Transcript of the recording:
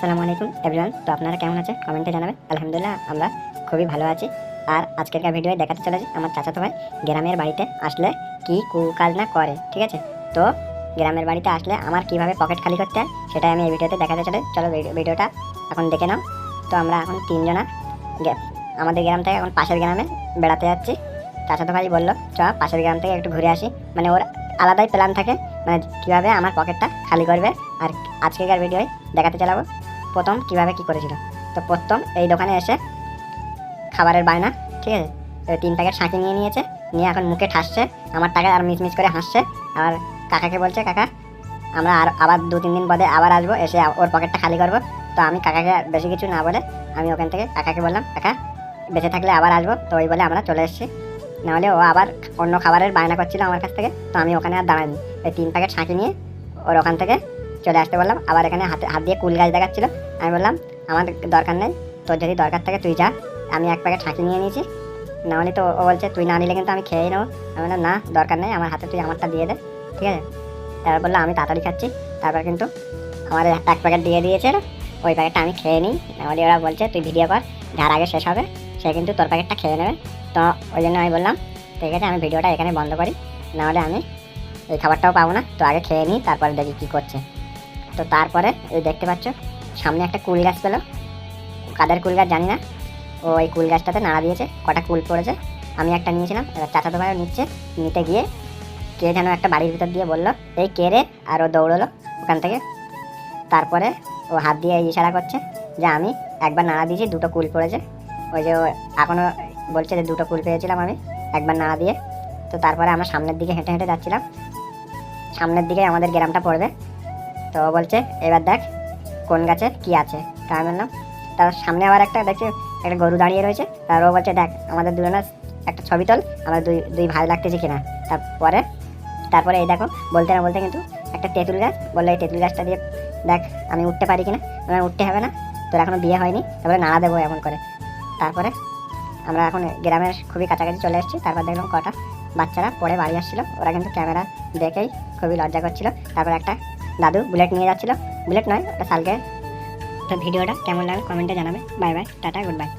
আসসালামু আলাইকুম এভরিওয়ান। তো আপনারা কেমন আছেন কমেন্টে জানাবেন। আলহামদুলিল্লাহ আমরা খুবই ভালো আছি। আর আজকেরকার ভিডিওয় দেখাতে চলেছি আমার চাচাতো ভাই গ্রামের বাড়িতে আসলে কি কাজ না করে, ঠিক আছে? তো গ্রামের বাড়িতে আসলে আমার কিভাবে পকেট খালি করতে হয় সেটাই আমি এই ভিডিওতে দেখাতে চলো ভিডিওটা এখন দেখে নাও। তো আমরা এখন তিনজনা আমাদের গ্রাম থেকে এখন পাশের গ্রামে বেড়াতে যাচ্ছি। চাচাতো ভাই বললো চ পাশের গ্রাম থেকে একটু ঘুরে আসি, মানে ওর আলাদাই প্ল্যান থাকে, মানে কীভাবে আমার পকেটটা খালি করবে। আর আজকেকার ভিডিওয় দেখাতে চালাবো প্রথম কিভাবে কি করেছিল। তো প্রথম এই দোকানে এসে খাবারের বায়না, ঠিক আছে, 3 প্যাকেট সাঁকি নিয়ে নিয়েছে, নিয়ে এখন মুখে ঠাসছে আমার টাকা আর মিচমিচ করে হাসছে। আর কাকাকে বলছে কাকা আমরা আবার 2-3 দিন বাদে আবার আসবো, এসে ওর পকেটটা খালি করবো। তো আমি কাকাকে বেশি কিছু না বলে আমি ওখান থেকে কাকাকে বললাম কাকা বেঁচে থাকলে আবার আসবো। তো ওই বলে আমরা চলে এসেছি, নাহলে ও আবার অন্য খাবারের বায়না করছিল আমার কাছ থেকে। তো আমি ওখানে আর দাঁড়াইনি, এই 3 প্যাকেট সাঁকি নিয়ে ওর ওখান থেকে চলে আসতে বললাম। আবার এখানে হাত দিয়ে কুল গাছ দেখাচ্ছিল। আমি বললাম আমার দরকার নেই, তোর যদি দরকার থাকে তুই যা, আমি 1 প্যাকেট সাঁকি নিয়ে নিয়েছি, নাহলে তো ও বলছে তুই না নিলে কিন্তু আমি খেয়েই নেবো। আমি বললাম না দরকার নেই, আমার হাতে তুই আমারটা দিয়ে দে, ঠিক আছে? তারপর বললো আমি তাড়াতাড়ি খাচ্ছি। তারপর কিন্তু আমার 1 প্যাকেট দিয়ে দিয়েছে, ওই প্যাকেটটা আমি খেয়ে নিই, নাহলে ওরা বলছে তুই ভিডিও কর, যার আগে শেষ হবে সে কিন্তু তোর প্যাকেটটা খেয়ে নেবে। তো ওই জন্য আমি বললাম ঠিক আছে আমি ভিডিওটা এখানে বন্ধ করি, নাহলে আমি এই খাবারটাও পাবো না। তো আগে খেয়ে নিই, তারপরে দেখি কী করছে। তো তারপরে ওই দেখতে পাচ্ছ সামনে একটা কুল গাছ পেলো, কাদের কুল গাছ জানি না, ও ওই কুল গাছটাতে নাড়া দিয়েছে, কটা কুল পড়েছে। আমি একটা নিয়েছিলাম, এবার চাচাতো ভাইও নিচ্ছে, নিতে গিয়ে কে যেন একটা বাড়ির ভিতর দিয়ে বললো এই কে রে, আর ও দৌড়লো ওখান থেকে। তারপরে ও হাত দিয়ে ইশারা করছে যে আমি একবার নাড়া দিয়েছি, 2টো কুল পড়েছে। ওই যে এখনও বলছে যে 2টো কুল পেয়েছিলাম আমি একবার নাড়া দিয়ে। তো তারপরে আমরা সামনের দিকে হেঁটে হেঁটে যাচ্ছিলাম, সামনের দিকে আমাদের গ্রামটা পড়বে। তো ও বলছে এবার দেখ কোন গাছে কি আছে। তা আমি বললাম, তার সামনে আবার একটা দেখছি একটা গরু দাঁড়িয়ে রয়েছে। তার ও বলছে দেখ আমাদের দুজনের একটা ছবি তোল, আমরা দুই ভাই লাগতেছি কিনা। তারপরে এই দেখো বলতে না বলতে কিন্তু একটা তেঁতুল গাছ, বললো এই তেঁতুল গাছটা দিয়ে দেখ আমি উঠতে পারি কিনা। আমার উঠতে হবে না, তোর এখনও বিয়ে হয়নি, তারপরে নাড়া দেবো এমন করে। তারপরে আমরা এখন গ্রামের খুবই কাছাকাছি চলে এসেছি। তারপর দেখলাম কটা বাচ্চারা পরে বাড়ি আসছিলো, ওরা কিন্তু ক্যামেরা দেখেই খুবই লজ্জা করছিল। তারপর একটা দাদু বুলেট নিয়ে যাচ্ছিলো, বুলেট নয় ওটা সালকে। তো ভিডিওটা কেমন লাগলো কমেন্টে জানাবে। Bye bye, tata, good bye.